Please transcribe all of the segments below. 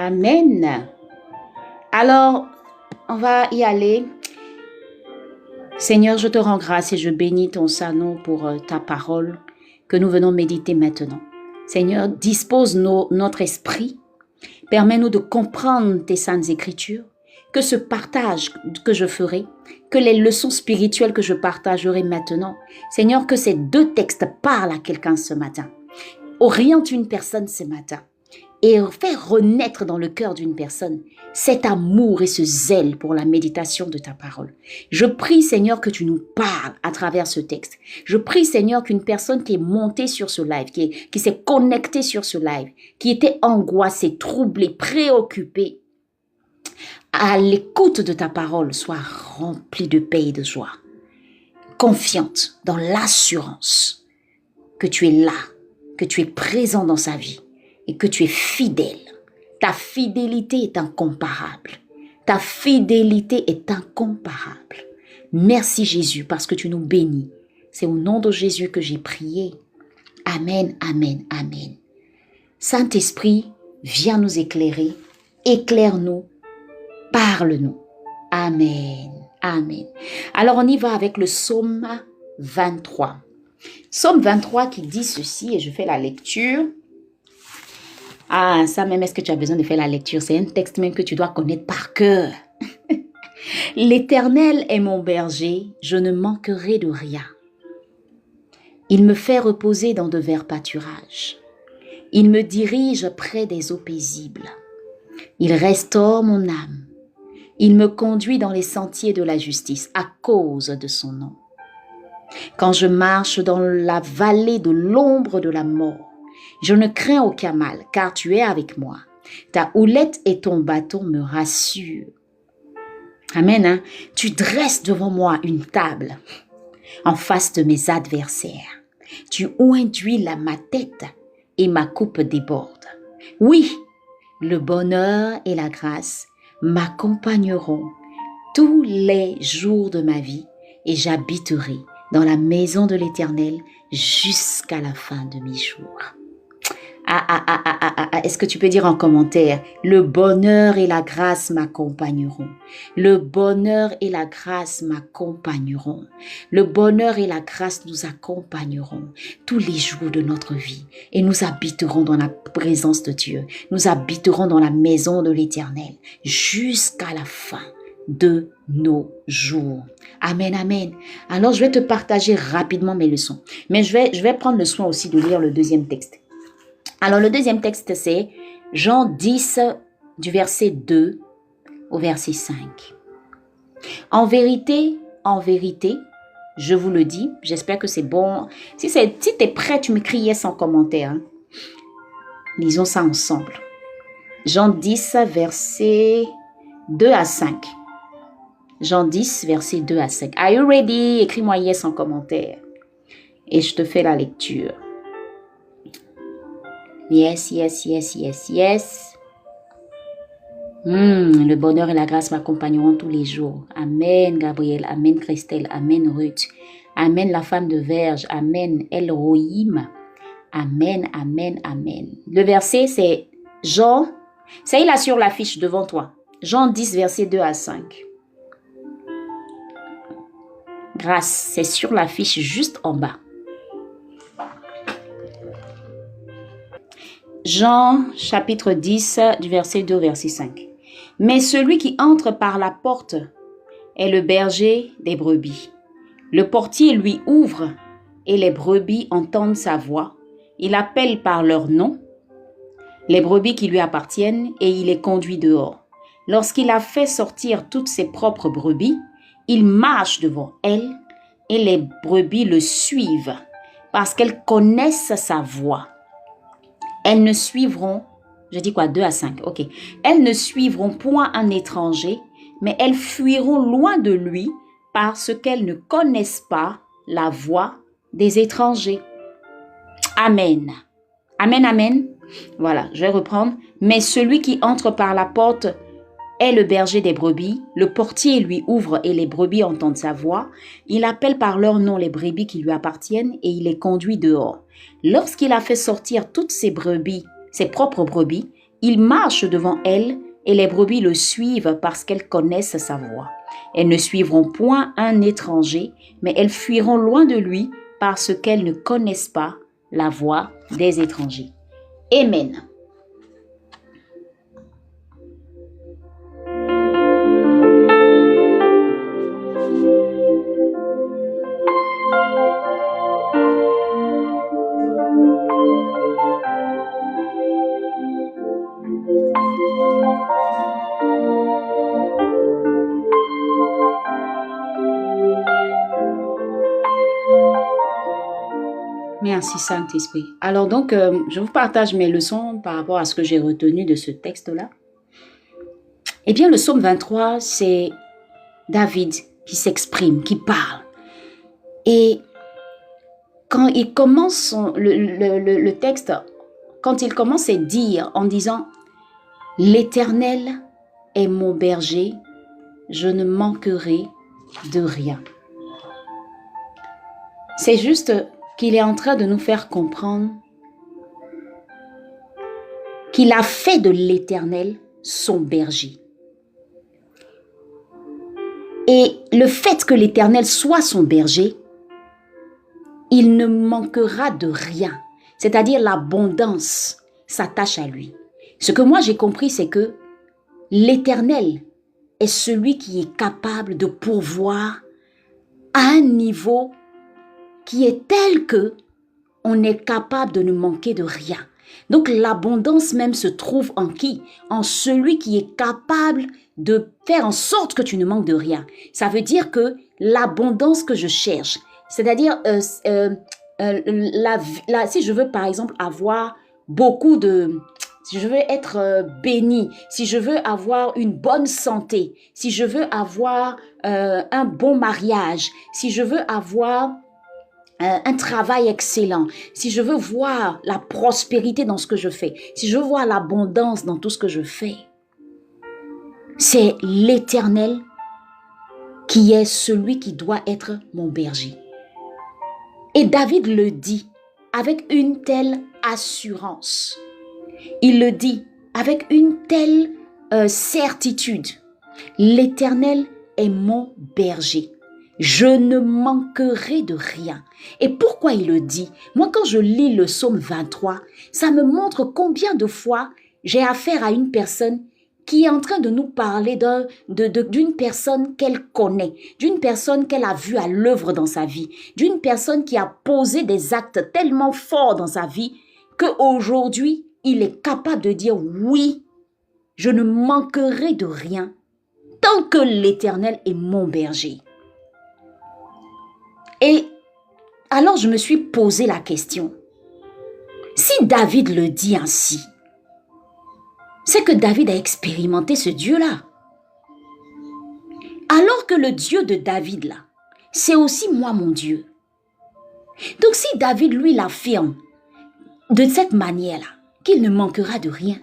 Amen. Alors, on va y aller. Seigneur, je te rends grâce et je bénis ton saint nom pour ta parole que nous venons méditer maintenant. Seigneur, dispose notre esprit. Permets-nous de comprendre tes saintes écritures, que ce partage que je ferai, que les leçons spirituelles que je partagerai maintenant, Seigneur, que ces deux textes parlent à quelqu'un ce matin. Oriente une personne ce matin et fais renaître dans le cœur d'une personne cet amour et ce zèle pour la méditation de ta parole. Je prie, Seigneur, que tu nous parles à travers ce texte. Je prie, Seigneur, qu'une personne qui est montée sur ce live, qui s'est connectée sur ce live, qui était angoissée, troublée, préoccupée, à l'écoute de ta parole, soit remplie de paix et de joie, confiante dans l'assurance que tu es là, que tu es présent dans sa vie et que tu es fidèle. Ta fidélité est incomparable. Ta fidélité est incomparable. Merci Jésus parce que tu nous bénis. C'est au nom de Jésus que j'ai prié. Amen, amen, amen. Saint-Esprit, viens nous éclairer. Éclaire-nous. Parle-nous. Amen, amen. Alors on y va avec le psaume 23. Psaume 23 qui dit ceci, et je fais la lecture. Ah, ça même, est-ce que tu as besoin de faire la lecture? C'est un texte même que tu dois connaître par cœur. L'Éternel est mon berger, je ne manquerai de rien. Il me fait reposer dans de verts pâturages. Il me dirige près des eaux paisibles. Il restaure mon âme. Il me conduit dans les sentiers de la justice à cause de son nom. Quand je marche dans la vallée de l'ombre de la mort, je ne crains aucun mal, car tu es avec moi. Ta houlette et ton bâton me rassurent. Amen. Hein? Tu dresses devant moi une table en face de mes adversaires. Tu induis ma tête et ma coupe déborde. Oui, le bonheur et la grâce m'accompagneront tous les jours de ma vie et j'habiterai dans la maison de l'Éternel jusqu'à la fin de mes jours. Est-ce que tu peux dire en commentaire, le bonheur et la grâce m'accompagneront. Le bonheur et la grâce m'accompagneront. Le bonheur et la grâce nous accompagneront tous les jours de notre vie et nous habiterons dans la présence de Dieu. Nous habiterons dans la maison de l'Éternel jusqu'à la fin de nos jours. Amen, amen. Alors, je vais te partager rapidement mes leçons. Mais je vais prendre le soin aussi de lire le deuxième texte. Alors, le deuxième texte, c'est Jean 10, du verset 2 au verset 5. En vérité, je vous le dis, j'espère que c'est bon. Si tu es prêt, tu m'écris yes en commentaire. Hein. Lisons ça ensemble. Jean 10, verset 2 à 5. Jean 10, verset 2 à 5. Are you ready? Écris-moi yes en commentaire. Et je te fais la lecture. Yes, yes, yes, yes, yes. Le bonheur et la grâce m'accompagneront tous les jours. Amen, Gabriel. Amen, Christelle. Amen, Ruth. Amen, la femme de Verge. Amen, Elohim. Amen, amen, amen. Le verset, c'est Jean. Ça, il a sur l'affiche devant toi. Jean 10, verset 2 à 5. Grâce, c'est sur l'affiche juste en bas. Jean, chapitre 10, du verset 2 au verset 5. Mais celui qui entre par la porte est le berger des brebis. Le portier lui ouvre et les brebis entendent sa voix. Il appelle par leur nom les brebis qui lui appartiennent et il les conduit dehors. Lorsqu'il a fait sortir toutes ses propres brebis, il marche devant elles et les brebis le suivent parce qu'elles connaissent sa voix. Elles ne suivront, je dis quoi, 2 à 5, ok. Elles ne suivront point un étranger, mais elles fuiront loin de lui parce qu'elles ne connaissent pas la voix des étrangers. Amen. Amen, amen. Voilà, je vais reprendre. Mais celui qui entre par la porte est le berger des brebis. Le portier lui ouvre et les brebis entendent sa voix. Il appelle par leur nom les brebis qui lui appartiennent et il les conduit dehors. Lorsqu'il a fait sortir toutes ses brebis, ses propres brebis, Il marche devant elle et les brebis le suivent parce qu'elles connaissent sa voix. Elles ne suivront point un étranger, mais elles fuiront loin de lui parce qu'elles ne connaissent pas la voix des étrangers. Amen. Merci Saint-Esprit. Alors donc, je vous partage mes leçons par rapport à ce que j'ai retenu de ce texte-là. Eh bien, le psaume 23, c'est David qui s'exprime, qui parle. Et quand il commence le texte, quand il commence à dire en disant « L'Éternel est mon berger, je ne manquerai de rien ». C'est juste qu'il est en train de nous faire comprendre qu'il a fait de l'Éternel son berger. Et le fait que l'Éternel soit son berger, il ne manquera de rien. C'est-à-dire l'abondance s'attache à lui. Ce que moi j'ai compris, c'est que l'Éternel est celui qui est capable de pourvoir à un niveau qui est tel que on est capable de ne manquer de rien. Donc l'abondance même se trouve en qui? En celui qui est capable de faire en sorte que tu ne manques de rien. Ça veut dire que l'abondance que je cherche, c'est-à-dire si je veux par exemple avoir beaucoup de... Si je veux être béni, si je veux avoir une bonne santé, si je veux avoir un bon mariage, si je veux avoir un travail excellent, si je veux voir la prospérité dans ce que je fais, si je veux voir l'abondance dans tout ce que je fais, c'est l'Éternel qui est celui qui doit être mon berger. Et David le dit avec une telle assurance. Il le dit avec une telle certitude. L'Éternel est mon berger. Je ne manquerai de rien. Et pourquoi il le dit? Moi, quand je lis le psaume 23, ça me montre combien de fois j'ai affaire à une personne qui est en train de nous parler d'une personne qu'elle connaît, d'une personne qu'elle a vue à l'œuvre dans sa vie, d'une personne qui a posé des actes tellement forts dans sa vie qu'aujourd'hui, il est capable de dire oui, je ne manquerai de rien tant que l'Éternel est mon berger. Et alors je me suis posé la question, si David le dit ainsi, c'est que David a expérimenté ce Dieu-là. Alors que le Dieu de David là, c'est aussi moi mon Dieu. Donc si David lui l'affirme de cette manière-là, qu'il ne manquera de rien,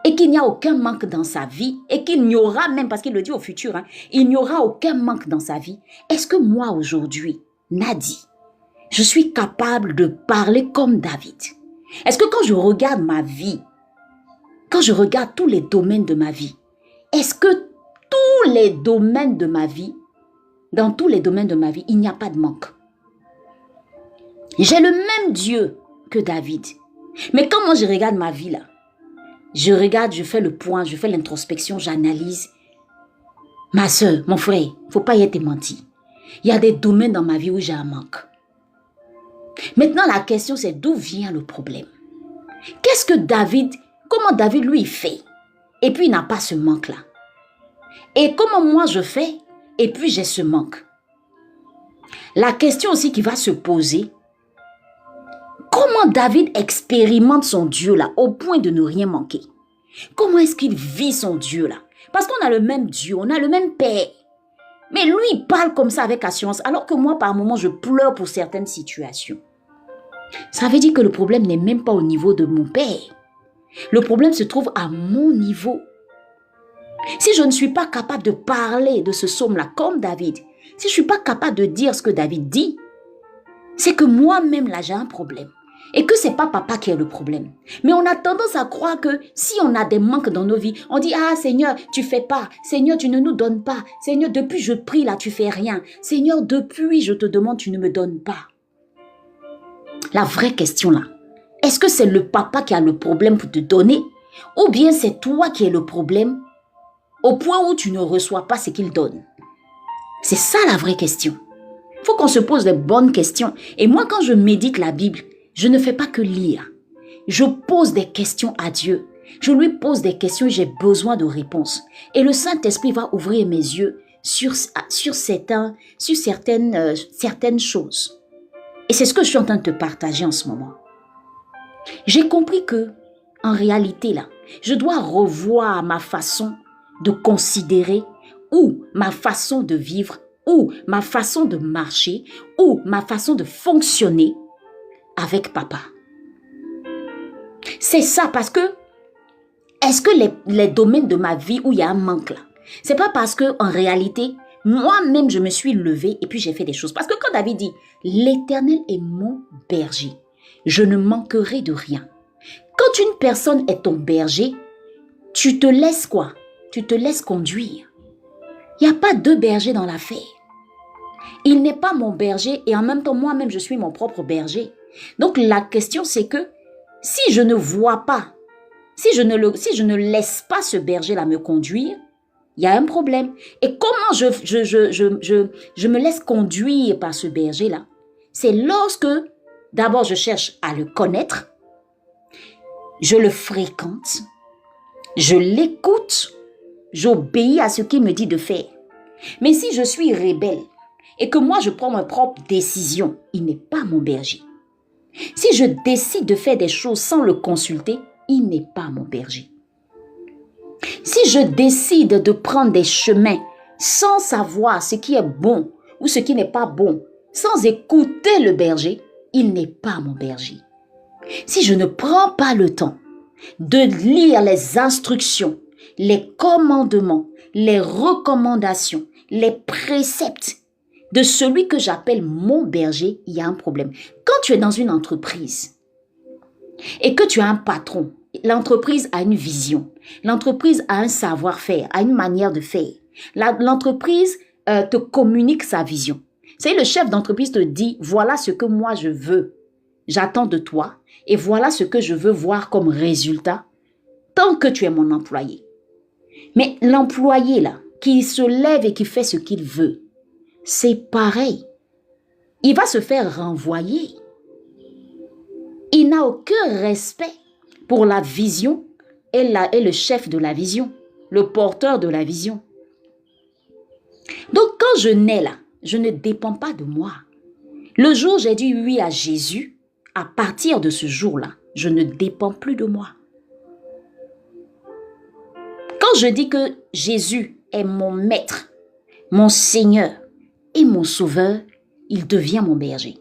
et qu'il n'y a aucun manque dans sa vie, et qu'il n'y aura même, parce qu'il le dit au futur, il n'y aura aucun manque dans sa vie, est-ce que moi aujourd'hui, Nadi, je suis capable de parler comme David? Est-ce que quand je regarde ma vie, quand je regarde tous les domaines de ma vie, est-ce que tous les domaines de ma vie, dans tous les domaines de ma vie, il n'y a pas de manque? J'ai le même Dieu que David. Mais quand moi je regarde ma vie là, je regarde, je fais le point, je fais l'introspection, j'analyse. Ma soeur, mon frère, il ne faut pas y être menti. Il y a des domaines dans ma vie où j'ai un manque. Maintenant, la question c'est d'où vient le problème? Qu'est-ce que David, comment David lui fait? Et puis il n'a pas ce manque-là. Et comment moi je fais? Et puis j'ai ce manque. La question aussi qui va se poser, comment David expérimente son Dieu là au point de ne rien manquer? Comment est-ce qu'il vit son Dieu là? Parce qu'on a le même Dieu, on a le même Père. Mais lui, il parle comme ça avec assurance, alors que moi, par moments, je pleure pour certaines situations. Ça veut dire que le problème n'est même pas au niveau de mon Père. Le problème se trouve à mon niveau. Si je ne suis pas capable de parler de ce psaume-là comme David, si je ne suis pas capable de dire ce que David dit, c'est que moi-même, là, j'ai un problème. Et que c'est pas papa qui est le problème. Mais on a tendance à croire que si on a des manques dans nos vies, on dit, ah Seigneur, tu fais pas. Seigneur, tu ne nous donnes pas. Seigneur, depuis je prie là, tu fais rien. Seigneur, depuis je te demande, tu ne me donnes pas. La vraie question là, est-ce que c'est le papa qui a le problème pour te donner? Ou bien c'est toi qui es le problème au point où tu ne reçois pas ce qu'il donne? C'est ça la vraie question. Il faut qu'on se pose les bonnes questions. Et moi, quand je médite la Bible, je ne fais pas que lire. Je pose des questions à Dieu. Je lui pose des questions et j'ai besoin de réponses. Et le Saint-Esprit va ouvrir mes yeux sur certaines choses. Et c'est ce que je suis en train de te partager en ce moment. J'ai compris que, en réalité, là, je dois revoir ma façon de considérer ou ma façon de vivre ou ma façon de marcher ou ma façon de fonctionner avec papa. C'est ça parce que, est-ce que les domaines de ma vie où il y a un manque là, c'est pas parce que en réalité, moi-même je me suis levée et puis j'ai fait des choses. Parce que quand David dit, l'Éternel est mon berger, je ne manquerai de rien. Quand une personne est ton berger, tu te laisses quoi? Tu te laisses conduire. Il n'y a pas deux bergers dans l'affaire. Il n'est pas mon berger et en même temps, moi-même, je suis mon propre berger. Donc, la question, c'est que si je ne vois pas, si je ne laisse pas ce berger-là me conduire, il y a un problème. Et comment je me laisse conduire par ce berger-là? C'est lorsque, d'abord, je cherche à le connaître, je le fréquente, je l'écoute, j'obéis à ce qu'il me dit de faire. Mais si je suis rebelle et que moi je prends mes propres décisions, il n'est pas mon berger. Si je décide de faire des choses sans le consulter, il n'est pas mon berger. Si je décide de prendre des chemins sans savoir ce qui est bon ou ce qui n'est pas bon, sans écouter le berger, il n'est pas mon berger. Si je ne prends pas le temps de lire les instructions, les commandements, les recommandations, les préceptes de celui que j'appelle mon berger, il y a un problème. Quand tu es dans une entreprise et que tu as un patron, l'entreprise a une vision, l'entreprise a un savoir-faire, a une manière de faire. L'entreprise te communique sa vision. C'est le chef d'entreprise te dit, voilà ce que moi je veux, j'attends de toi et voilà ce que je veux voir comme résultat tant que tu es mon employé. Mais l'employé là, qui se lève et qui fait ce qu'il veut, c'est pareil. Il va se faire renvoyer. Il n'a aucun respect pour la vision et le chef de la vision, le porteur de la vision. Donc quand je nais là, je ne dépends pas de moi. Le jour où j'ai dit oui à Jésus, à partir de ce jour-là, je ne dépends plus de moi. Quand je dis que Jésus est mon maître, mon Seigneur et mon Sauveur, il devient mon berger.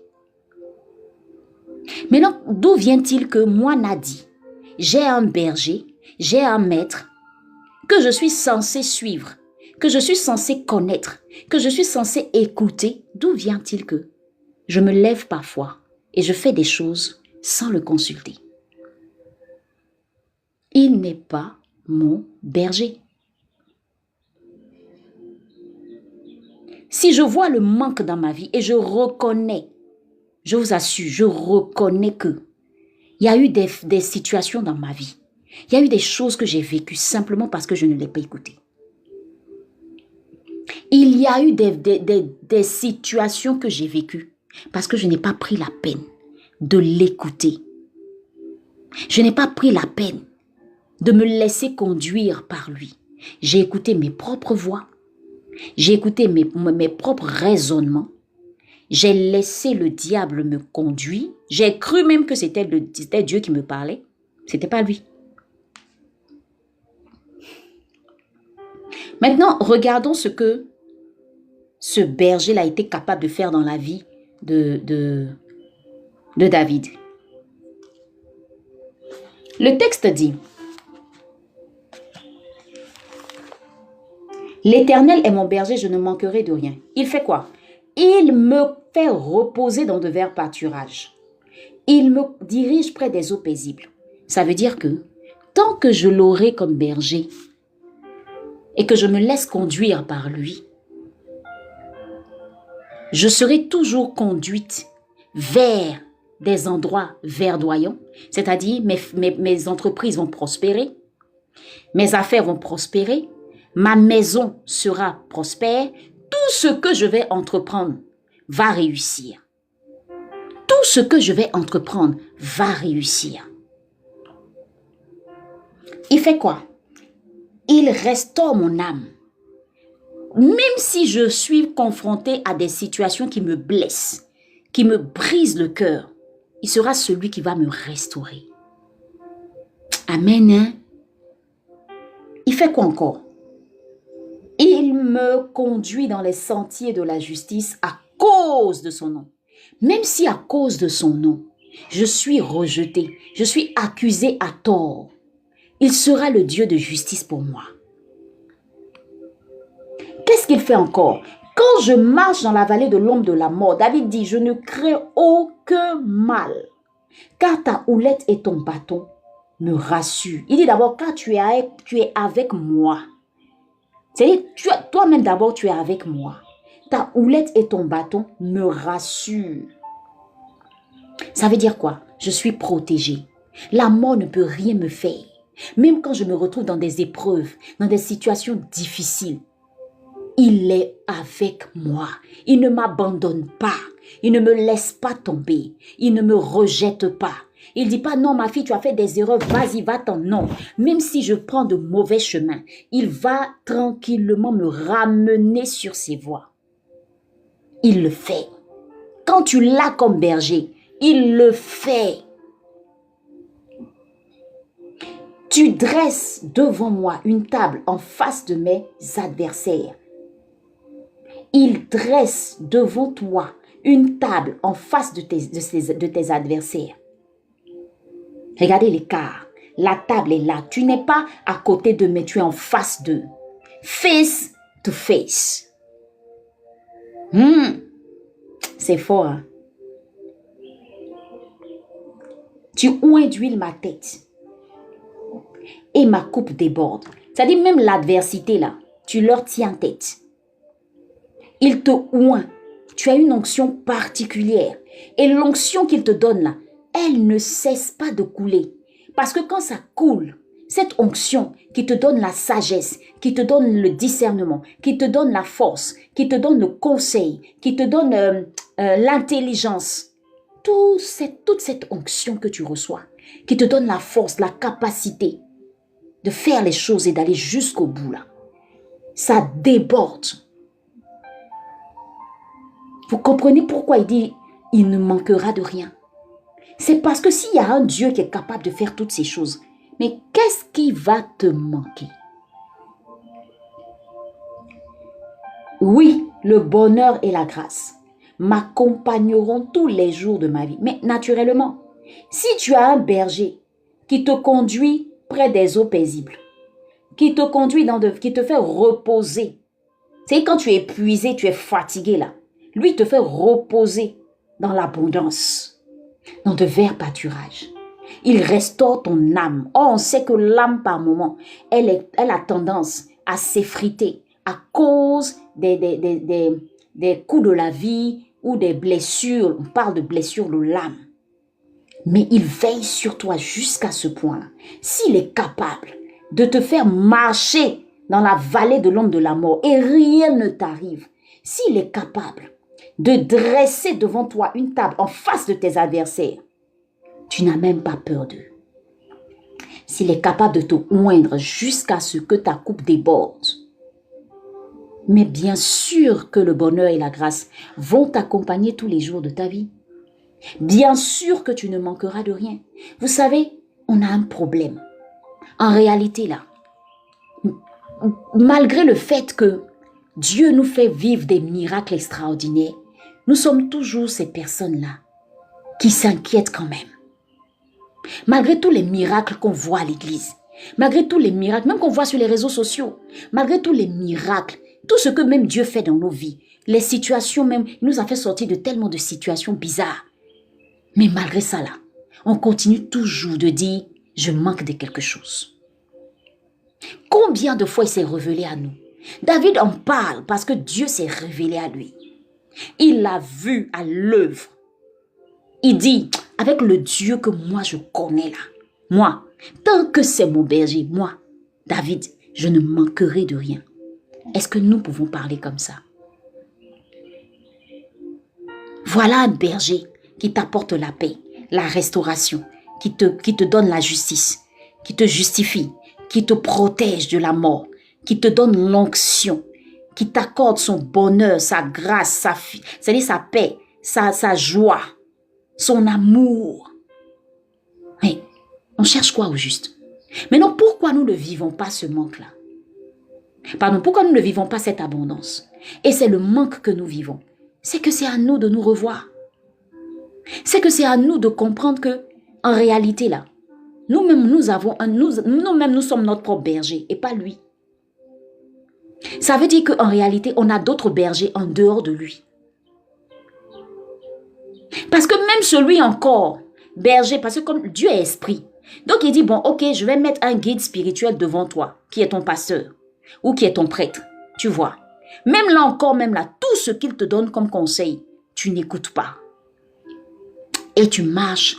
Maintenant, d'où vient-il que moi, Nadi, j'ai un berger, j'ai un maître que je suis censé suivre, que je suis censé connaître, que je suis censé écouter? D'où vient-il que je me lève parfois et je fais des choses sans le consulter? Il n'est pas mon berger. Si je vois le manque dans ma vie et je reconnais, je vous assure, je reconnais que il y a eu des situations dans ma vie. Il y a eu des choses que j'ai vécues simplement parce que je ne l'ai pas écouté. Il y a eu des situations que j'ai vécues parce que je n'ai pas pris la peine de l'écouter. Je n'ai pas pris la peine de me laisser conduire par lui. J'ai écouté mes propres voix. J'ai écouté mes propres raisonnements. J'ai laissé le diable me conduire. J'ai cru même que c'était Dieu qui me parlait. Ce n'était pas lui. Maintenant, regardons ce que ce berger-là a été capable de faire dans la vie de David. Le texte dit, l'Éternel est mon berger, je ne manquerai de rien. Il fait quoi? Il me fait reposer dans de verts pâturages. Il me dirige près des eaux paisibles. Ça veut dire que tant que je l'aurai comme berger et que je me laisse conduire par lui, je serai toujours conduite vers des endroits verdoyants, c'est-à-dire mes entreprises vont prospérer, mes affaires vont prospérer, ma maison sera prospère, tout ce que je vais entreprendre va réussir. Tout ce que je vais entreprendre va réussir. Il fait quoi? Il restaure mon âme. Même si je suis confrontée à des situations qui me blessent, qui me brisent le cœur, il sera celui qui va me restaurer. Amen. Hein? Il fait quoi encore? Il me conduit dans les sentiers de la justice à cause de son nom. Même si à cause de son nom, je suis rejetée, je suis accusée à tort, il sera le Dieu de justice pour moi. Qu'est-ce qu'il fait encore? Quand je marche dans la vallée de l'ombre de la mort, David dit, je ne crains aucun mal, car ta houlette et ton bâton me rassurent. Il dit d'abord, car tu es avec moi. C'est-à-dire, toi-même d'abord, tu es avec moi. Ta houlette et ton bâton me rassurent. Ça veut dire quoi? Je suis protégée. La mort ne peut rien me faire. Même quand je me retrouve dans des épreuves, dans des situations difficiles, il est avec moi. Il ne m'abandonne pas. Il ne me laisse pas tomber. Il ne me rejette pas. Il ne dit pas, non, ma fille, tu as fait des erreurs, vas-y, va-t'en. Non, même si je prends de mauvais chemins, il va tranquillement me ramener sur ses voies. Il le fait. Quand tu l'as comme berger, il le fait. Tu dresses devant moi une table en face de mes adversaires. Il dresse devant toi une table en face de tes adversaires. Regardez l'écart. La table est là. Tu n'es pas à côté d'eux, mais tu es en face d'eux. Face to face. C'est fort, hein? Tu oins d'huile ma tête et ma coupe déborde. C'est-à-dire même l'adversité là, tu leur tiens tête. Il te oint. Tu as une onction particulière. Et l'onction qu'il te donne là, elle ne cesse pas de couler. Parce que quand ça coule, cette onction qui te donne la sagesse, qui te donne le discernement, qui te donne la force, qui te donne le conseil, qui te donne l'intelligence, toute cette onction que tu reçois, qui te donne la force, la capacité de faire les choses et d'aller jusqu'au bout là, ça déborde. Vous comprenez pourquoi il dit « il ne manquera de rien ». C'est parce que s'il y a un Dieu qui est capable de faire toutes ces choses, mais qu'est-ce qui va te manquer? Oui, le bonheur et la grâce m'accompagneront tous les jours de ma vie. Mais naturellement, si tu as un berger qui te conduit près des eaux paisibles, qui te conduit qui te fait reposer, c'est quand tu es épuisé, tu es fatigué là, lui te fait reposer dans l'abondance, dans de verts pâturages. Il restaure ton âme. Oh, on sait que l'âme par moment, elle a tendance à s'effriter à cause des coups de la vie ou des blessures. On parle de blessures de l'âme. Mais il veille sur toi jusqu'à ce point. S'il est capable de te faire marcher dans la vallée de l'ombre de la mort et rien ne t'arrive, s'il est capable de dresser devant toi une table en face de tes adversaires, tu n'as même pas peur d'eux. S'il est capable de te oindre jusqu'à ce que ta coupe déborde, mais bien sûr que le bonheur et la grâce vont t'accompagner tous les jours de ta vie. Bien sûr que tu ne manqueras de rien. Vous savez, on a un problème. En réalité, là, malgré le fait que Dieu nous fait vivre des miracles extraordinaires, nous sommes toujours ces personnes-là qui s'inquiètent quand même. Malgré tous les miracles qu'on voit à l'église, malgré tous les miracles, même qu'on voit sur les réseaux sociaux, malgré tous les miracles, tout ce que même Dieu fait dans nos vies, les situations même, il nous a fait sortir de tellement de situations bizarres. Mais malgré ça là, on continue toujours de dire « je manque de quelque chose ». Combien de fois il s'est révélé à nous? David en parle parce que Dieu s'est révélé à lui. Il l'a vu à l'œuvre. Il dit, avec le Dieu que moi je connais là, moi, tant que c'est mon berger, moi, David, je ne manquerai de rien. Est-ce que nous pouvons parler comme ça? Voilà un berger qui t'apporte la paix, la restauration, qui te donne la justice, qui te justifie, qui te protège de la mort, qui te donne l'onction, qui t'accorde son bonheur, sa grâce, c'est-à-dire sa paix, sa joie, son amour. Hey, on cherche quoi au juste? Maintenant, pourquoi nous ne vivons pas ce manque-là? Pardon, pourquoi nous ne vivons pas cette abondance? Et c'est le manque que nous vivons. C'est que c'est à nous de nous revoir. C'est que c'est à nous de comprendre que, en réalité là, nous-mêmes nous sommes notre propre berger et pas lui. Ça veut dire qu'en réalité, on a d'autres bergers en dehors de lui. Parce que même celui encore, berger, parce que comme Dieu est esprit, donc il dit, bon, ok, je vais mettre un guide spirituel devant toi, qui est ton pasteur, ou qui est ton prêtre, tu vois. Même là encore, même là, tout ce qu'il te donne comme conseil, tu n'écoutes pas. Et tu marches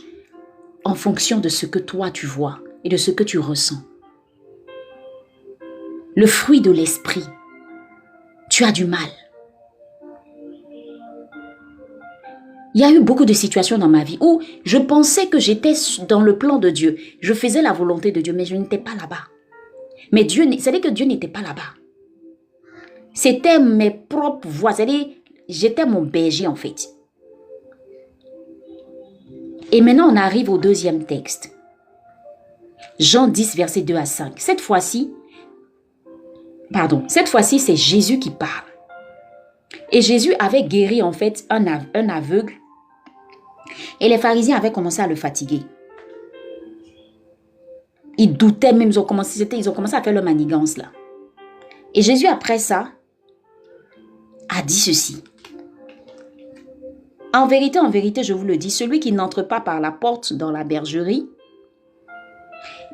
en fonction de ce que toi tu vois et de ce que tu ressens. Le fruit de l'esprit, tu as du mal. Il y a eu beaucoup de situations dans ma vie où je pensais que j'étais dans le plan de Dieu. Je faisais la volonté de Dieu, mais je n'étais pas là-bas. Mais Dieu, c'est-à-dire que Dieu n'était pas là-bas. C'était mes propres voies, c'est-à-dire j'étais mon berger en fait. Et maintenant, on arrive au deuxième texte. Jean 10, verset 2 à 5. Cette fois-ci, c'est Jésus qui parle. Et Jésus avait guéri en fait un aveugle. Et les pharisiens avaient commencé à le fatiguer. Ils doutaient même, ils ont commencé à faire leur manigance là. Et Jésus, après ça, a dit ceci. En vérité, je vous le dis, celui qui n'entre pas par la porte dans la bergerie,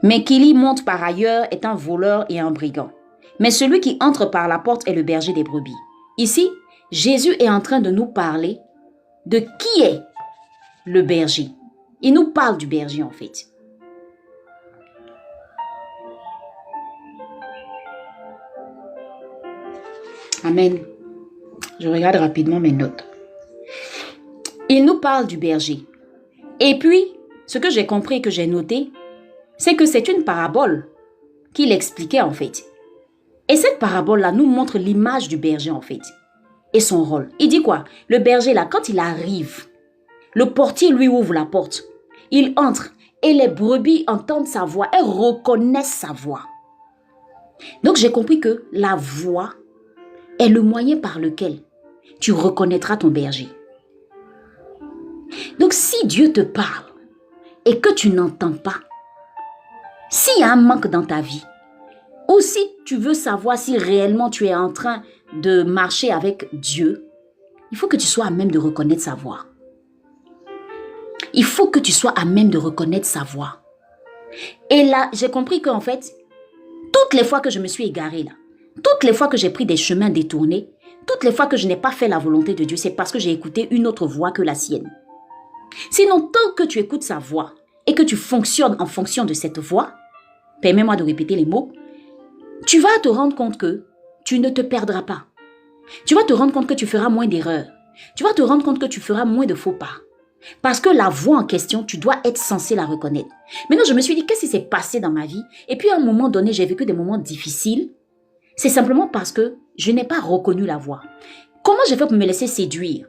mais qui y monte par ailleurs est un voleur et un brigand. Mais celui qui entre par la porte est le berger des brebis. Ici, Jésus est en train de nous parler de qui est le berger. Il nous parle du berger en fait. Amen. Je regarde rapidement mes notes. Il nous parle du berger. Et puis, ce que j'ai compris et que j'ai noté, c'est que c'est une parabole qu'il expliquait en fait. Et cette parabole-là nous montre l'image du berger en fait. Et son rôle. Il dit quoi? Le berger là, quand il arrive, le portier lui ouvre la porte. Il entre et les brebis entendent sa voix. Elles reconnaissent sa voix. Donc j'ai compris que la voix est le moyen par lequel tu reconnaîtras ton berger. Donc si Dieu te parle et que tu n'entends pas, s'il y a un manque dans ta vie, ou si tu veux savoir si réellement tu es en train de marcher avec Dieu, il faut que tu sois à même de reconnaître sa voix. Il faut que tu sois à même de reconnaître sa voix. Et là, j'ai compris qu'en fait, toutes les fois que je me suis égarée là, toutes les fois que j'ai pris des chemins détournés, toutes les fois que je n'ai pas fait la volonté de Dieu, c'est parce que j'ai écouté une autre voix que la sienne. Sinon, tant que tu écoutes sa voix et que tu fonctionnes en fonction de cette voix, permets-moi de répéter les mots, tu vas te rendre compte que tu ne te perdras pas. Tu vas te rendre compte que tu feras moins d'erreurs. Tu vas te rendre compte que tu feras moins de faux pas. Parce que la voix en question, tu dois être censé la reconnaître. Maintenant, je me suis dit, qu'est-ce qui s'est passé dans ma vie? Et puis, à un moment donné, j'ai vécu des moments difficiles. C'est simplement parce que je n'ai pas reconnu la voix. Comment j'ai fait pour me laisser séduire?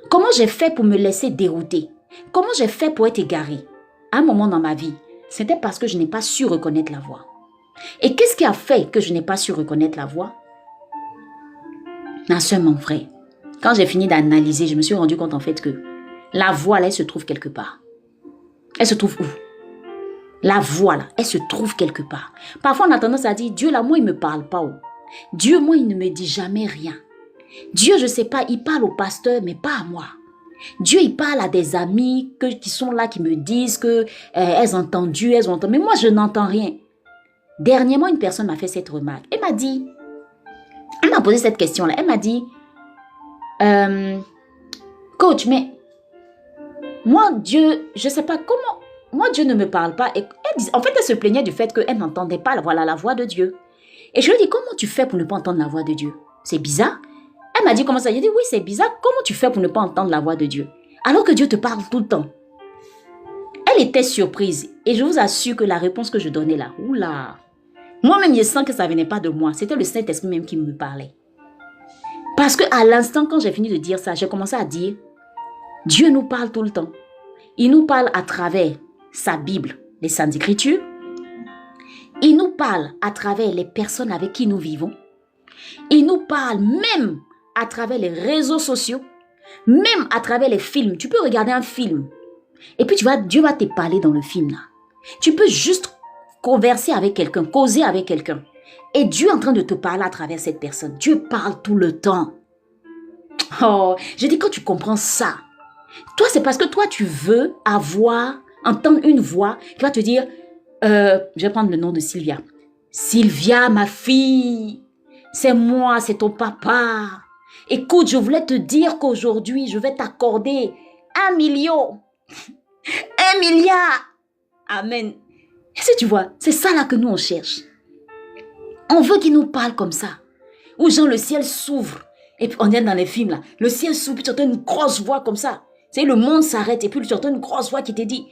Comment j'ai fait pour me laisser dérouter? Comment j'ai fait pour être égarée? À un moment dans ma vie, c'était parce que je n'ai pas su reconnaître la voix. Et qu'est-ce qui a fait que je n'ai pas su reconnaître la voix? Ma soeur, mon frère, quand j'ai fini d'analyser, je me suis rendu compte en fait que la voix là, elle se trouve quelque part. Elle se trouve où? La voix là, elle se trouve quelque part. Parfois on a tendance à dire, Dieu là, moi il ne me parle pas. Dieu, moi il ne me dit jamais rien. Dieu, je ne sais pas, il parle au pasteur mais pas à moi. Dieu, il parle à des amis qui sont là, qui me disent que elles ont entendu, elles ont entendu. Mais moi, je n'entends rien. Dernièrement, une personne m'a fait cette remarque. Elle m'a posé cette question-là. Elle m'a dit, coach, mais moi, Dieu, je ne sais pas comment, moi, Dieu ne me parle pas. Et en fait, elle se plaignait du fait qu'elle n'entendait pas la voix de Dieu. Et je lui ai dit, comment tu fais pour ne pas entendre la voix de Dieu? C'est bizarre. Elle m'a dit, comment ça? J'ai dit, oui, c'est bizarre. Comment tu fais pour ne pas entendre la voix de Dieu? Alors que Dieu te parle tout le temps. Elle était surprise. Et je vous assure que la réponse que je donnais là, oula, moi-même, je sens que ça ne venait pas de moi. C'était le Saint-Esprit même qui me parlait. Parce qu'à l'instant, quand j'ai fini de dire ça, j'ai commencé à dire, Dieu nous parle tout le temps. Il nous parle à travers sa Bible, les Saintes Écritures. Il nous parle à travers les personnes avec qui nous vivons. Il nous parle même à travers les réseaux sociaux, même à travers les films. Tu peux regarder un film et puis Dieu va te parler dans le film là. Tu peux juste converser avec quelqu'un, causer avec quelqu'un. Et Dieu est en train de te parler à travers cette personne. Dieu parle tout le temps. Oh, je dis quand tu comprends ça, toi c'est parce que toi tu veux entendre une voix qui va te dire, je vais prendre le nom de Sylvia. Sylvia, ma fille, c'est moi, c'est ton papa. Écoute, je voulais te dire qu'aujourd'hui, je vais t'accorder 1 million. 1 milliard. Amen. Et si tu vois, c'est ça là que nous on cherche. On veut qu'il nous parle comme ça. Où genre le ciel s'ouvre. Et puis on est dans les films là. Le ciel s'ouvre, puis tu entends une grosse voix comme ça. Tu sais, le monde s'arrête et puis tu entends une grosse voix qui te dit,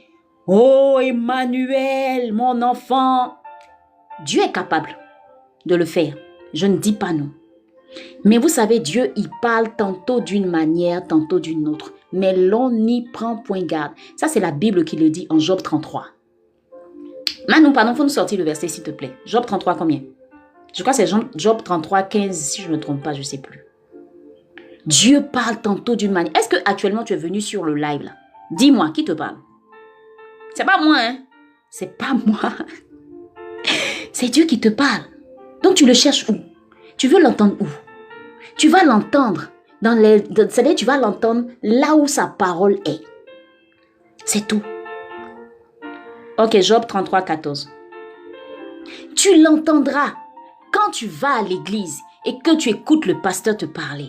oh Emmanuel, mon enfant. Dieu est capable de le faire. Je ne dis pas non. Mais vous savez, Dieu, il parle tantôt d'une manière, tantôt d'une autre. Mais l'on n'y prend point garde. Ça, c'est la Bible qui le dit en Job 33. Maintenant, pardon, il faut nous sortir le verset, s'il te plaît. Job 33, combien? Je crois que c'est Job 33, 15, si je ne me trompe pas, je ne sais plus. Dieu parle tantôt d'une manière. Est-ce que actuellement tu es venu sur le live là? Dis-moi, qui te parle? C'est pas moi, hein? C'est pas moi. C'est Dieu qui te parle. Donc tu le cherches où? Tu veux l'entendre où? Tu vas l'entendre c'est-à-dire tu vas l'entendre là où sa parole est. C'est tout. Ok, Job 33, 14. Tu l'entendras quand tu vas à l'église et que tu écoutes le pasteur te parler.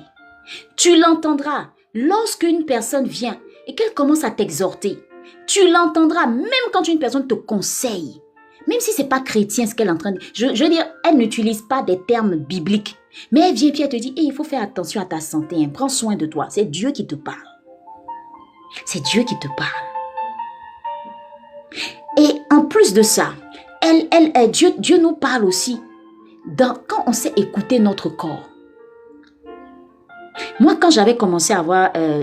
Tu l'entendras lorsqu'une personne vient et qu'elle commence à t'exhorter. Tu l'entendras même quand une personne te conseille. Même si ce n'est pas chrétien ce qu'elle est en train de dire. Je veux dire, elle n'utilise pas des termes bibliques. Mais elle vient et puis elle te dit, il faut faire attention à ta santé. Hein. Prends soin de toi. C'est Dieu qui te parle. C'est Dieu qui te parle. Et en plus de ça, Dieu nous parle aussi quand on sait écouter notre corps. Moi, quand j'avais commencé à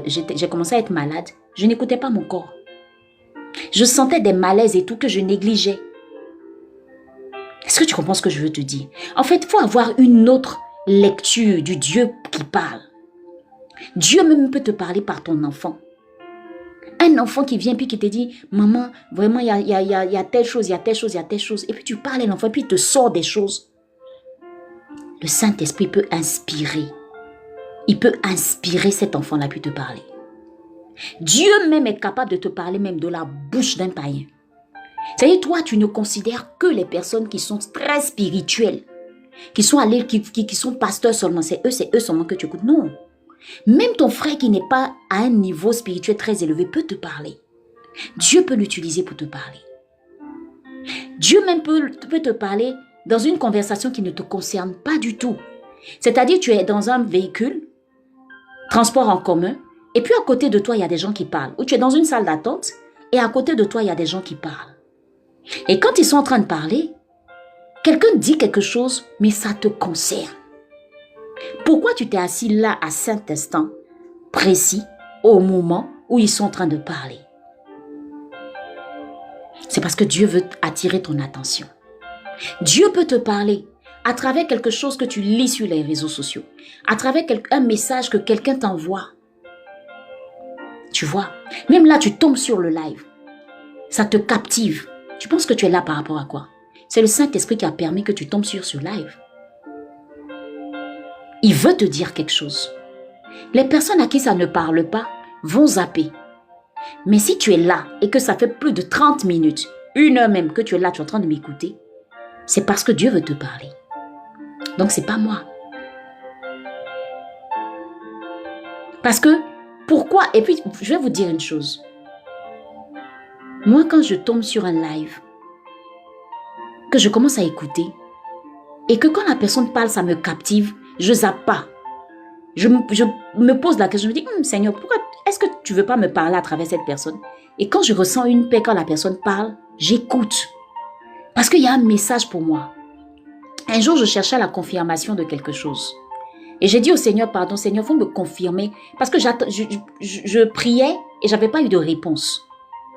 j'ai commencé à être malade, je n'écoutais pas mon corps. Je sentais des malaises et tout que je négligeais. Est-ce que tu comprends ce que je veux te dire? En fait, il faut avoir une autre lecture du Dieu qui parle. Dieu même peut te parler par ton enfant. Un enfant qui vient puis qui te dit, maman, vraiment, il y a telle chose, il y a telle chose, il y a telle chose. Et puis tu parles à l'enfant, puis il te sort des choses. Le Saint-Esprit peut inspirer. Il peut inspirer cet enfant-là puis te parler. Dieu même est capable de te parler même de la bouche d'un païen. C'est-à-dire, toi, tu ne considères que les personnes qui sont très spirituelles, qui sont allés, qui sont pasteurs seulement. C'est eux seulement que tu écoutes. Non. Même ton frère qui n'est pas à un niveau spirituel très élevé peut te parler. Dieu peut l'utiliser pour te parler. Dieu même peut te parler dans une conversation qui ne te concerne pas du tout. C'est-à-dire, tu es dans un véhicule, transport en commun, et puis à côté de toi, il y a des gens qui parlent. Ou tu es dans une salle d'attente, et à côté de toi, il y a des gens qui parlent. Et quand ils sont en train de parler, quelqu'un dit quelque chose, mais ça te concerne. Pourquoi tu t'es assis là à cet instant précis, au moment où ils sont en train de parler? C'est parce que Dieu veut attirer ton attention. Dieu peut te parler à travers quelque chose que tu lis sur les réseaux sociaux, à travers un message que quelqu'un t'envoie. Tu vois, même là, tu tombes sur le live. Ça te captive. Tu penses que tu es là par rapport à quoi? C'est le Saint-Esprit qui a permis que tu tombes sur ce live. Il veut te dire quelque chose. Les personnes à qui ça ne parle pas, vont zapper. Mais si tu es là et que ça fait plus de 30 minutes, 1 heure même que tu es là, tu es en train de m'écouter, c'est parce que Dieu veut te parler. Donc, ce n'est pas moi. Parce que, pourquoi? Et puis, je vais vous dire une chose. Moi, quand je tombe sur un live, que je commence à écouter, et que quand la personne parle, ça me captive, je zappe pas. Je me pose la question, je me dis, Seigneur, pourquoi est-ce que tu ne veux pas me parler à travers cette personne? Et quand je ressens une paix quand la personne parle, j'écoute. Parce qu'il y a un message pour moi. Un jour, je cherchais la confirmation de quelque chose. Et j'ai dit au Seigneur, pardon, Seigneur, il faut me confirmer. Parce que je priais et je n'avais pas eu de réponse.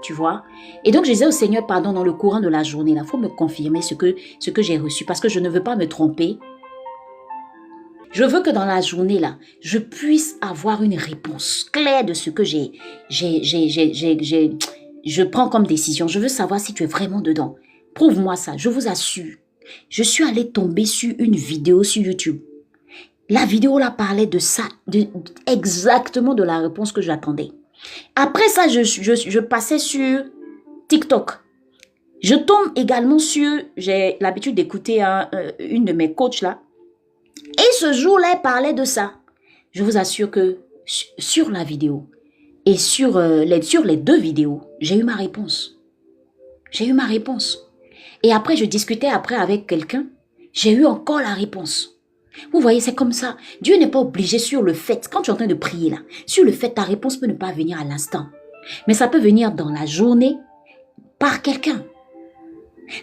Tu vois? Et donc, je disais au Seigneur, pardon, dans le courant de la journée, il faut me confirmer ce que j'ai reçu. Parce que je ne veux pas me tromper. Je veux que dans la journée, là, je puisse avoir une réponse claire de ce que je prends comme décision. Je veux savoir si tu es vraiment dedans. Prouve-moi ça, je vous assure. Je suis allée tomber sur une vidéo sur YouTube. La vidéo là parlait de ça, exactement de la réponse que j'attendais. Après ça, je passais sur TikTok. Je tombe également sur, j'ai l'habitude d'écouter une de mes coachs là. Et ce jour-là, elle parlait de ça. Je vous assure que sur la vidéo et sur les 2 vidéos, j'ai eu ma réponse. J'ai eu ma réponse. Et après, je discutais avec quelqu'un. J'ai eu encore la réponse. Vous voyez, c'est comme ça. Dieu n'est pas obligé sur le fait, quand tu es en train de prier là, sur le fait, ta réponse peut ne pas venir à l'instant. Mais ça peut venir dans la journée par quelqu'un.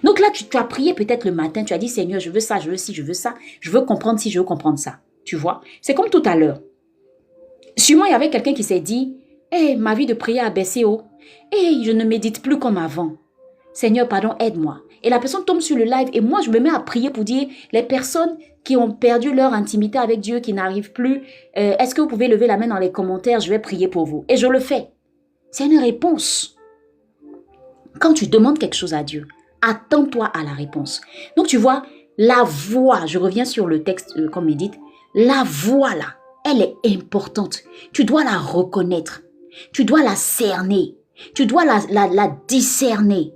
Donc là, tu as prié peut-être le matin, tu as dit, Seigneur, je veux ça, je veux ci, je veux ça, je veux comprendre ci, je veux comprendre ça. Tu vois, c'est comme tout à l'heure. Sûrement, il y avait quelqu'un qui s'est dit, ma vie de prière a baissé haut. Je ne médite plus comme avant. Seigneur, pardon, aide-moi. Et la personne tombe sur le live et moi, je me mets à prier pour dire, les personnes qui ont perdu leur intimité avec Dieu, qui n'arrivent plus, est-ce que vous pouvez lever la main dans les commentaires, je vais prier pour vous. Et je le fais. C'est une réponse. Quand tu demandes quelque chose à Dieu, attends-toi à la réponse. Donc, tu vois, la voix, je reviens sur le texte qu'on médite, la voix là, elle est importante. Tu dois la reconnaître. Tu dois la cerner. Tu dois la discerner.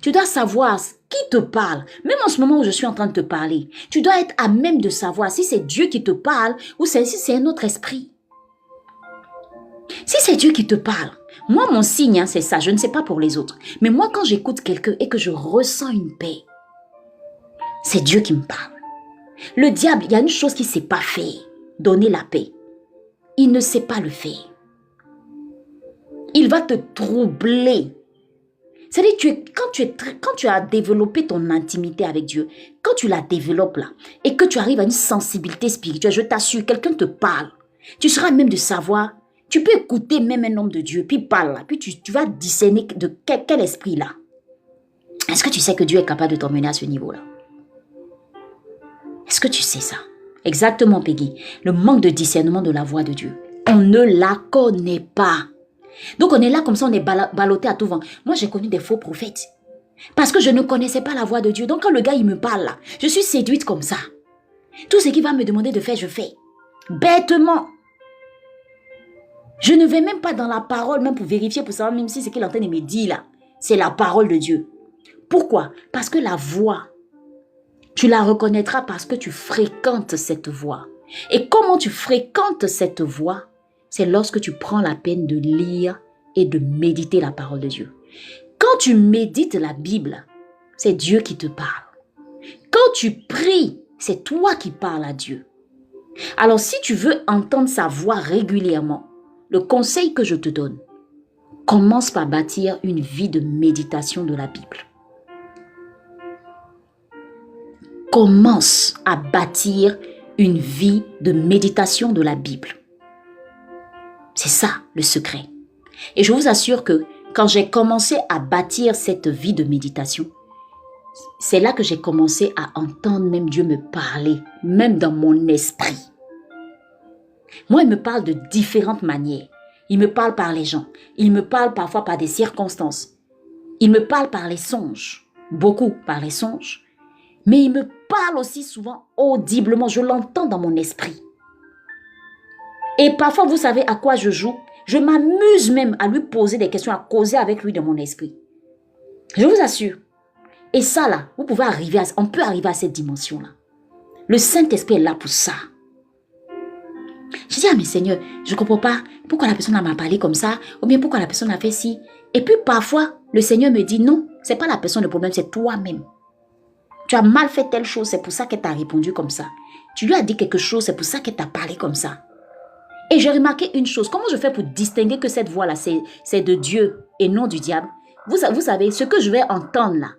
Tu dois savoir qui te parle. Même en ce moment où je suis en train de te parler, tu dois être à même de savoir si c'est Dieu qui te parle ou si c'est un autre esprit. Si c'est Dieu qui te parle, moi, mon signe, c'est ça. Je ne sais pas pour les autres. Mais moi, quand j'écoute quelqu'un et que je ressens une paix, c'est Dieu qui me parle. Le diable, il y a une chose qu'il ne sait pas faire. Donner la paix. Il ne sait pas le faire. Il va te troubler. C'est-à-dire, quand tu as développé ton intimité avec Dieu, quand tu la développes là, et que tu arrives à une sensibilité spirituelle, je t'assure, quelqu'un te parle. Tu seras même de savoir. Tu peux écouter même un homme de Dieu, puis parle là, puis tu vas discerner de quel esprit là. Est-ce que tu sais que Dieu est capable de t'emmener à ce niveau-là? Est-ce que tu sais ça? Exactement, Peggy. Le manque de discernement de la voix de Dieu. On ne la connaît pas. Donc on est là comme ça, on est ballotté à tout vent. Moi, j'ai connu des faux prophètes. Parce que je ne connaissais pas la voix de Dieu. Donc quand le gars, il me parle là, je suis séduite comme ça. Tout ce qu'il va me demander de faire, je fais. Bêtement. Je ne vais même pas dans la parole, même pour vérifier, pour savoir même si ce qu'il est en train de me dire là, c'est la parole de Dieu. Pourquoi? Parce que la voix, tu la reconnaîtras parce que tu fréquentes cette voix. Et comment tu fréquentes cette voix? C'est lorsque tu prends la peine de lire et de méditer la parole de Dieu. Quand tu médites la Bible, c'est Dieu qui te parle. Quand tu pries, c'est toi qui parles à Dieu. Alors si tu veux entendre sa voix régulièrement, le conseil que je te donne, commence par bâtir une vie de méditation de la Bible. Commence à bâtir une vie de méditation de la Bible. C'est ça le secret. Et je vous assure que quand j'ai commencé à bâtir cette vie de méditation, c'est là que j'ai commencé à entendre même Dieu me parler, même dans mon esprit. Moi, il me parle de différentes manières. Il me parle par les gens. Il me parle parfois par des circonstances. Il me parle par les songes. Beaucoup par les songes. Mais il me parle aussi souvent audiblement. Je l'entends dans mon esprit. Et parfois, vous savez à quoi je joue? Je m'amuse même à lui poser des questions, à causer avec lui dans mon esprit. Je vous assure. Et ça là, on peut arriver à cette dimension-là. Le Saint-Esprit est là pour ça. Je dis, ah mais Seigneur, je ne comprends pas pourquoi la personne m'a parlé comme ça, ou bien pourquoi la personne a fait ci. Et puis parfois, le Seigneur me dit, non, ce n'est pas la personne le problème, c'est toi-même. Tu as mal fait telle chose, c'est pour ça qu'elle t'a répondu comme ça. Tu lui as dit quelque chose, c'est pour ça qu'elle t'a parlé comme ça. Et j'ai remarqué une chose, comment je fais pour distinguer que cette voix-là, c'est de Dieu et non du diable? Vous savez, ce que je vais entendre là,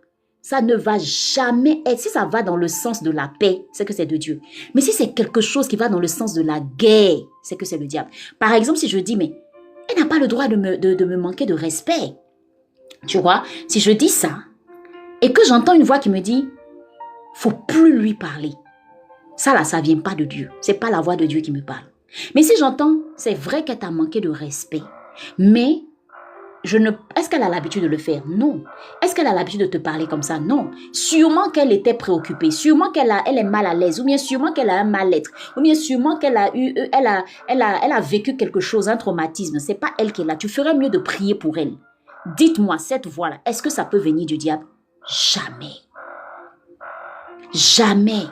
ça ne va jamais être, si ça va dans le sens de la paix, c'est que c'est de Dieu. Mais si c'est quelque chose qui va dans le sens de la guerre, c'est que c'est le diable. Par exemple, si je dis, mais elle n'a pas le droit de me manquer de respect. Tu vois, si je dis ça, et que j'entends une voix qui me dit, faut plus lui parler. Ça là, ça vient pas de Dieu. C'est pas la voix de Dieu qui me parle. Mais si j'entends, c'est vrai qu'elle t'a manqué de respect. Mais est-ce qu'elle a l'habitude de le faire? Non. Est-ce qu'elle a l'habitude de te parler comme ça? Non. Sûrement qu'elle était préoccupée. Sûrement elle est mal à l'aise. Ou bien sûrement qu'elle a un mal-être. Ou bien sûrement qu'elle a vécu quelque chose, un traumatisme. C'est pas elle qui est là. Tu ferais mieux de prier pour elle. Dites-moi, cette voix-là, est-ce que ça peut venir du diable? Jamais. Jamais.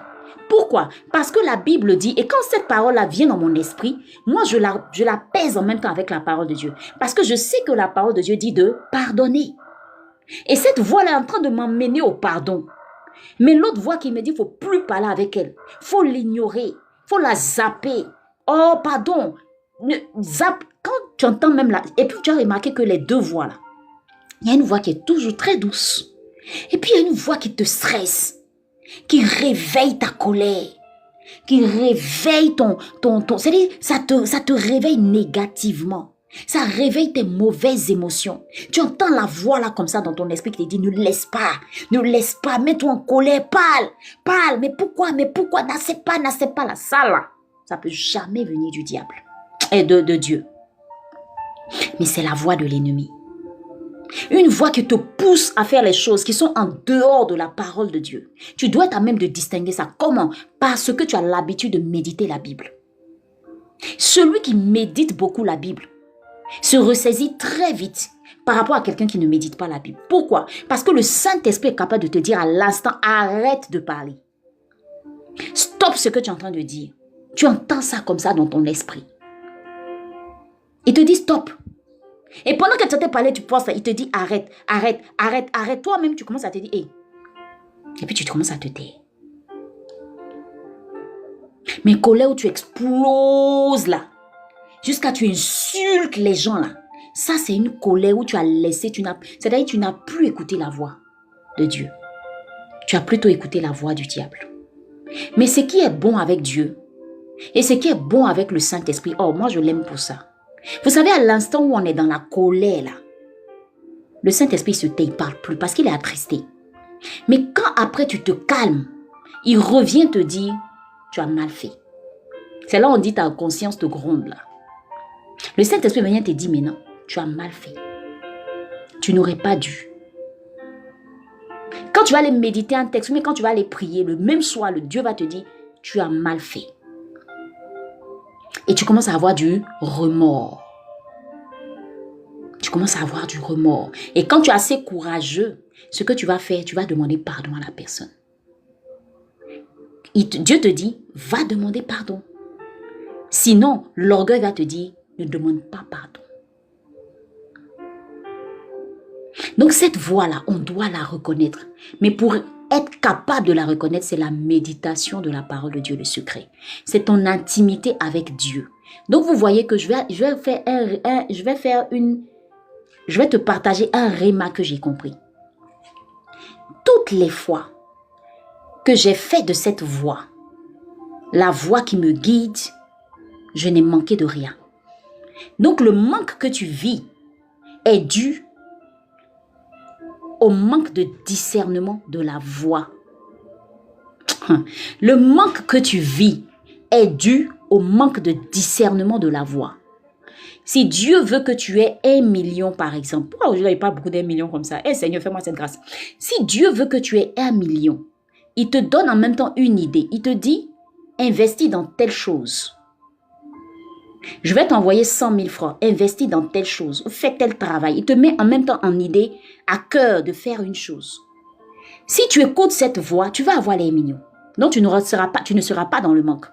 Pourquoi? Parce que la Bible dit, et quand cette parole-là vient dans mon esprit, moi je la pèse en même temps avec la parole de Dieu. Parce que je sais que la parole de Dieu dit de pardonner. Et cette voix-là est en train de m'emmener au pardon. Mais l'autre voix qui me dit, il ne faut plus parler avec elle. Il faut l'ignorer. Il faut la zapper. Oh, pardon. Zap. Quand tu entends même là, et puis tu as remarqué que les deux voix là, il y a une voix qui est toujours très douce. Et puis il y a une voix qui te stresse, qui réveille ta colère, qui réveille c'est-à-dire, ça te réveille négativement. Ça réveille tes mauvaises émotions. Tu entends la voix là comme ça dans ton esprit qui te dit, ne laisse pas, mets-toi en colère, parle, mais pourquoi, n'assez pas là, ça là, ça peut jamais venir du diable et de Dieu. Mais c'est la voix de l'ennemi. Une voix qui te pousse à faire les choses qui sont en dehors de la parole de Dieu. Tu dois être à même de distinguer ça. Comment? Parce que tu as l'habitude de méditer la Bible. Celui qui médite beaucoup la Bible se ressaisit très vite par rapport à quelqu'un qui ne médite pas la Bible. Pourquoi? Parce que le Saint-Esprit est capable de te dire à l'instant, arrête de parler. Stop ce que tu es en train de dire. Tu entends ça comme ça dans ton esprit. Il te dit stop. Et pendant que tu t'es parlé, tu penses, il te dit arrête. Toi-même, tu commences à te dire, hey. Et puis tu commences à te taire. Mais colère où tu exploses là, jusqu'à tu insultes les gens là, ça c'est une colère où tu as laissé, c'est-à-dire tu n'as plus écouté la voix de Dieu. Tu as plutôt écouté la voix du diable. Mais ce qui est bon avec Dieu, et ce qui est bon avec le Saint-Esprit, oh moi je l'aime pour ça. Vous savez, à l'instant où on est dans la colère, là, le Saint-Esprit se tait, il ne parle plus parce qu'il est attristé. Mais quand après tu te calmes, il revient te dire, tu as mal fait. C'est là où on dit ta conscience te gronde. Là. Le Saint-Esprit vient te dire, mais non, tu as mal fait. Tu n'aurais pas dû. Quand tu vas aller méditer un texte, mais quand tu vas aller prier, le même soir, le Dieu va te dire, tu as mal fait. Et tu commences à avoir du remords. Tu commences à avoir du remords. Et quand tu es assez courageux, ce que tu vas faire, tu vas demander pardon à la personne. Dieu te dit, va demander pardon. Sinon, l'orgueil va te dire, ne demande pas pardon. Donc cette voix-là, on doit la reconnaître. Mais pour être capable de la reconnaître, c'est la méditation de la parole de Dieu, le secret. C'est ton intimité avec Dieu. Donc vous voyez que je vais te partager un réma que j'ai compris. Toutes les fois que j'ai fait de cette voix, la voix qui me guide, je n'ai manqué de rien. Donc le manque que tu vis est dû au manque de discernement de la voix. Le manque que tu vis est dû au manque de discernement de la voix. Si Dieu veut que tu aies 1 million par exemple, pourquoi aujourd'hui il parle beaucoup d'1 million comme ça? Eh Seigneur, fais-moi cette grâce. Si Dieu veut que tu aies 1 million, il te donne en même temps une idée. Il te dit, investis dans telle chose. Je vais t'envoyer 100 000 francs, investis dans telle chose, fais tel travail. Il te met en même temps en idée, à cœur de faire une chose. Si tu écoutes cette voix, tu vas avoir les millions. Donc tu ne seras pas dans le manque.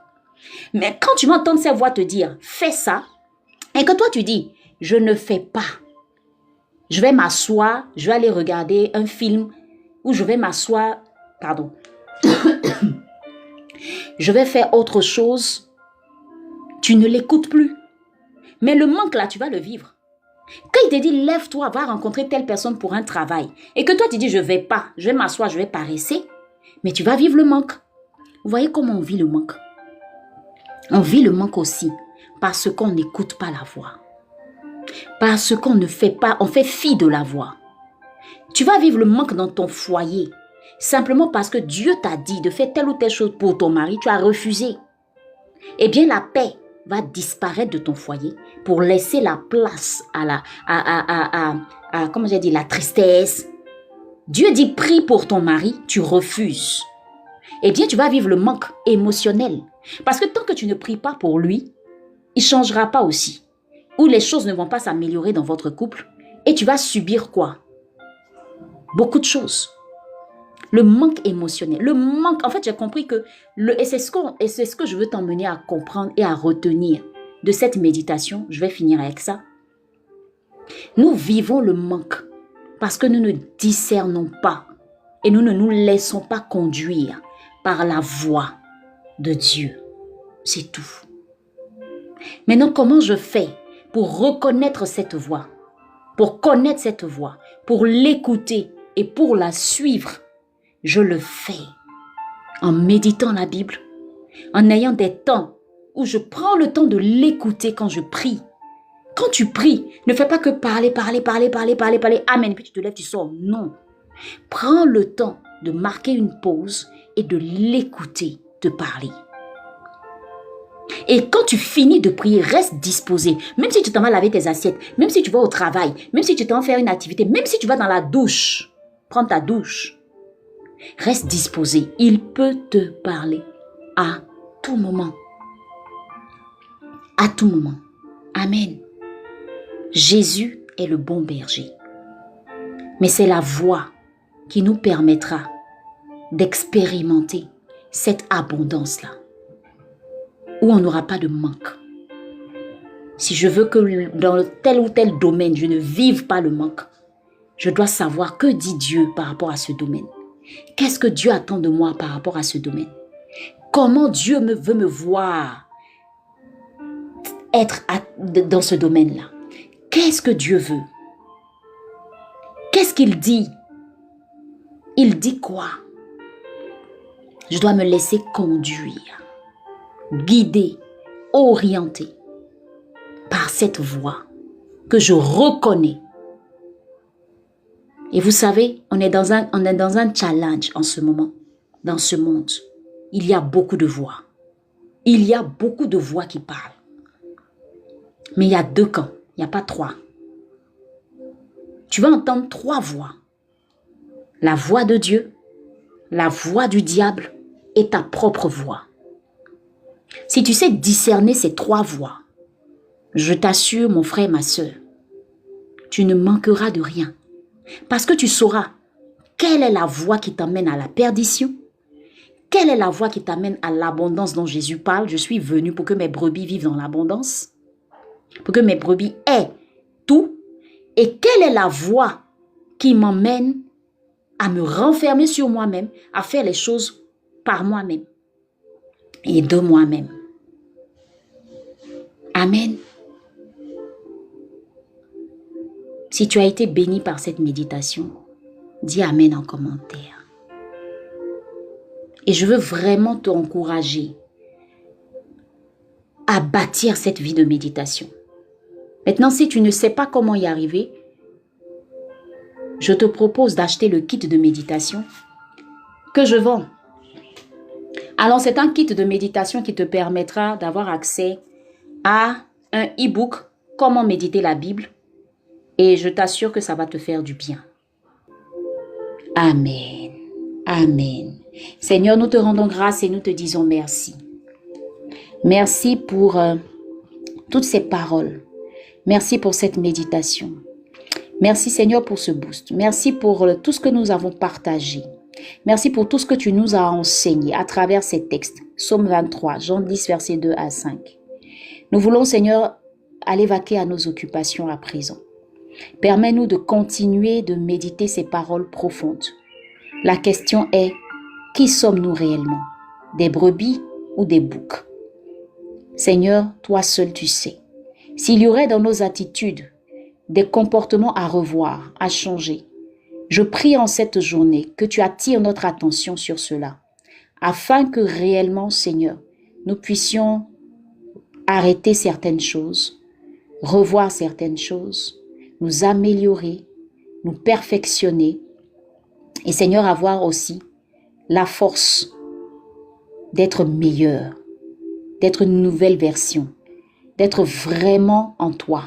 Mais quand tu vas entendre cette voix te dire, fais ça, et que toi tu dis, je ne fais pas. Je vais m'asseoir, je vais aller regarder un film, ou je vais m'asseoir, pardon, je vais faire autre chose. Tu ne l'écoutes plus. Mais le manque là, tu vas le vivre. Quand il te dit, lève-toi, va rencontrer telle personne pour un travail, et que toi tu dis, je ne vais pas, je vais m'asseoir, je vais paresser, mais tu vas vivre le manque. Vous voyez comment on vit le manque? On vit le manque aussi parce qu'on n'écoute pas la voix. Parce qu'on ne fait pas, on fait fi de la voix. Tu vas vivre le manque dans ton foyer, simplement parce que Dieu t'a dit de faire telle ou telle chose pour ton mari, tu as refusé. Eh bien, la paix va disparaître de ton foyer pour laisser la place à comment j'ai dit, la tristesse. Dieu dit, prie pour ton mari, tu refuses. Eh bien, tu vas vivre le manque émotionnel. Parce que tant que tu ne pries pas pour lui, il ne changera pas aussi. Ou les choses ne vont pas s'améliorer dans votre couple. Et tu vas subir quoi? Beaucoup de choses. Le manque émotionnel. Le manque, en fait, j'ai compris que, et c'est ce que je veux t'emmener à comprendre et à retenir de cette méditation. Je vais finir avec ça. Nous vivons le manque parce que nous ne discernons pas et nous ne nous laissons pas conduire par la voix de Dieu. C'est tout. Maintenant, comment je fais pour reconnaître cette voix, pour connaître cette voix, pour l'écouter et pour la suivre? Je le fais en méditant la Bible, en ayant des temps où je prends le temps de l'écouter quand je prie. Quand tu pries, ne fais pas que parler. Amen. Puis tu te lèves, tu sors. Non. Prends le temps de marquer une pause et de l'écouter te parler. Et quand tu finis de prier, reste disposé. Même si tu t'en vas laver tes assiettes, même si tu vas au travail, même si tu t'en vas faire une activité, même si tu vas dans la douche, prends ta douche. Reste disposé. Il peut te parler à tout moment. À tout moment. Amen. Jésus est le bon berger. Mais c'est la voix qui nous permettra d'expérimenter cette abondance-là, où on n'aura pas de manque. Si je veux que dans tel ou tel domaine, je ne vive pas le manque, je dois savoir que dit Dieu par rapport à ce domaine. Qu'est-ce que Dieu attend de moi par rapport à ce domaine? Comment Dieu veut me voir être dans ce domaine-là? Qu'est-ce que Dieu veut? Qu'est-ce qu'il dit? Il dit quoi? Je dois me laisser conduire, guider, orienter par cette voix que je reconnais. Et vous savez, on est dans un challenge en ce moment, dans ce monde. Il y a beaucoup de voix. Il y a beaucoup de voix qui parlent. Mais il y a 2 camps, il n'y a pas 3. Tu vas entendre 3 voix. La voix de Dieu, la voix du diable et ta propre voix. Si tu sais discerner ces 3 voix, je t'assure, mon frère, ma soeur, tu ne manqueras de rien. Parce que tu sauras quelle est la voie qui t'amène à la perdition, quelle est la voie qui t'amène à l'abondance dont Jésus parle. Je suis venu pour que mes brebis vivent dans l'abondance, pour que mes brebis aient tout. Et quelle est la voie qui m'emmène à me renfermer sur moi-même, à faire les choses par moi-même et de moi-même. Amen. Si tu as été béni par cette méditation, dis Amen en commentaire. Et je veux vraiment t'encourager à bâtir cette vie de méditation. Maintenant, si tu ne sais pas comment y arriver, je te propose d'acheter le kit de méditation que je vends. Alors, c'est un kit de méditation qui te permettra d'avoir accès à un e-book « Comment méditer la Bible » et je t'assure que ça va te faire du bien. Amen. Amen. Seigneur, nous te rendons grâce et nous te disons merci. Merci pour toutes ces paroles. Merci pour cette méditation. Merci Seigneur pour ce boost. Merci pour tout ce que nous avons partagé. Merci pour tout ce que tu nous as enseigné à travers ces textes. Psaume 23, Jean 10, versets 2 à 5. Nous voulons Seigneur aller vaquer à nos occupations à présent. Permets-nous de continuer de méditer ces paroles profondes. La question est, qui sommes-nous réellement? Des brebis ou des boucs? Seigneur, toi seul tu sais. S'il y aurait dans nos attitudes des comportements à revoir, à changer, je prie en cette journée que tu attires notre attention sur cela, afin que réellement, Seigneur, nous puissions arrêter certaines choses, revoir certaines choses, nous améliorer, nous perfectionner et Seigneur, avoir aussi la force d'être meilleur, d'être une nouvelle version, d'être vraiment en toi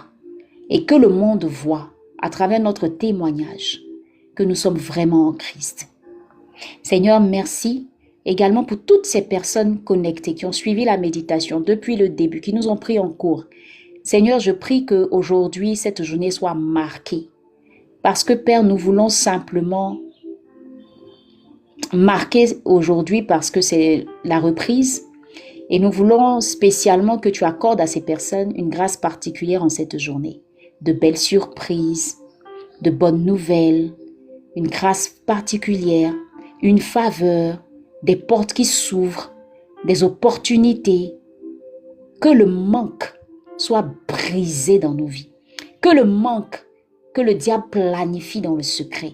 et que le monde voit à travers notre témoignage que nous sommes vraiment en Christ. Seigneur, merci également pour toutes ces personnes connectées qui ont suivi la méditation depuis le début, qui nous ont pris en cours. Seigneur, je prie qu'aujourd'hui, cette journée soit marquée. Parce que Père, nous voulons simplement marquer aujourd'hui parce que c'est la reprise. Et nous voulons spécialement que tu accordes à ces personnes une grâce particulière en cette journée. De belles surprises, de bonnes nouvelles, une grâce particulière, une faveur, des portes qui s'ouvrent, des opportunités. Que le manque soit brisé dans nos vies. Que le manque que le diable planifie dans le secret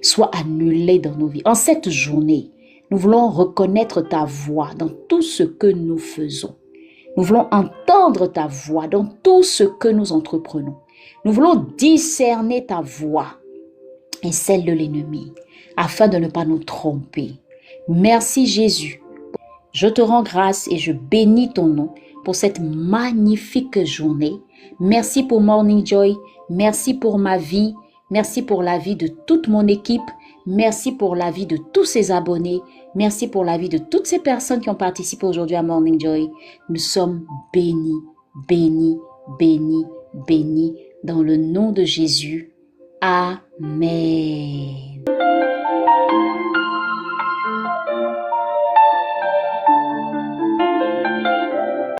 soit annulé dans nos vies. En cette journée, nous voulons reconnaître ta voix dans tout ce que nous faisons. Nous voulons entendre ta voix dans tout ce que nous entreprenons. Nous voulons discerner ta voix et celle de l'ennemi, afin de ne pas nous tromper. Merci Jésus. Je te rends grâce et je bénis ton nom pour cette magnifique journée. Merci pour Morning Joy. Merci pour ma vie. Merci pour la vie de toute mon équipe. Merci pour la vie de tous ces abonnés. Merci pour la vie de toutes ces personnes qui ont participé aujourd'hui à Morning Joy. Nous sommes bénis, bénis, bénis, bénis dans le nom de Jésus. Amen.